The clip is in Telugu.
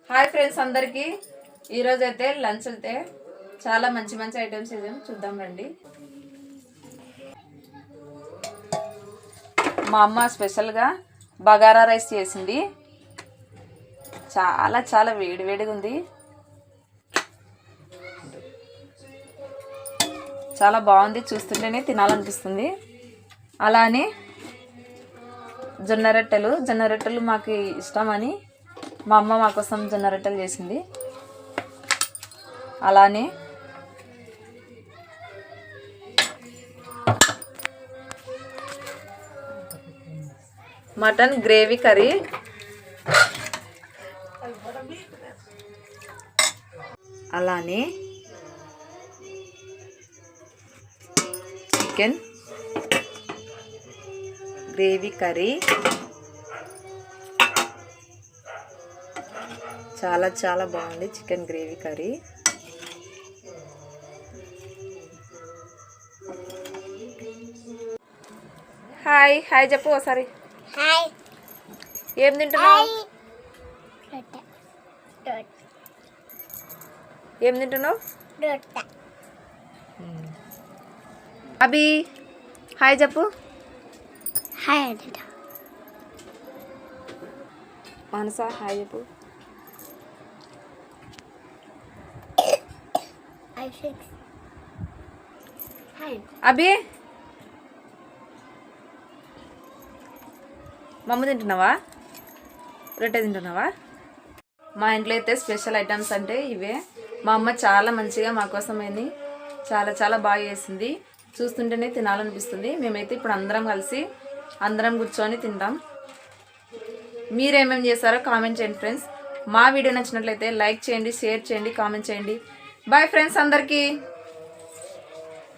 హాయ్ ఫ్రెండ్స్ అందరికీ ఈరోజు అయితే లంచ్ అయితే చాలా మంచి మంచి ఐటమ్స్ చూద్దాం రండి. మా అమ్మ స్పెషల్గా బగారా రైస్ చేసింది. చాలా చాలా వేడివేడిగా ఉంది. చాలా బాగుంది, చూస్తుంటేనే తినాలనిపిస్తుంది. అలానే జొన్న రొట్టెలు మాకు ఇష్టమని మా అమ్మ మా కోసం జొన్న రొట్టెలు చేసింది. అలానే మటన్ గ్రేవీ కర్రీ, అలానే చికెన్ గ్రేవీ కర్రీ, చాలా చాలా బాగుంది chicken gravy curry. Hi hi చెప్పు ఒకసారి. హాయ్. ఏం తింటున్నావు? ఏం తింటున్నావు? అభి హాయ్ చెప్పు. హాయ్. మనస హాయ్ చెప్పు. అభి మమ్మ తింటున్నావా? రొట్టె తింటున్నావా? మా ఇంట్లో అయితే స్పెషల్ ఐటమ్స్ అంటే ఇవే. మా అమ్మ చాలా మంచిగా మా కోసం అయింది, చాలా చాలా బాగా చేసింది. చూస్తుంటేనే తినాలనిపిస్తుంది. మేమైతే ఇప్పుడు అందరం కూర్చొని తింటాం. మీరేమేమి చేస్తారో కామెంట్ చేయండి ఫ్రెండ్స్. మా వీడియో నచ్చినట్లయితే లైక్ చేయండి, షేర్ చేయండి, కామెంట్ చేయండి. బాయ్ ఫ్రెండ్స్ అందరికీ.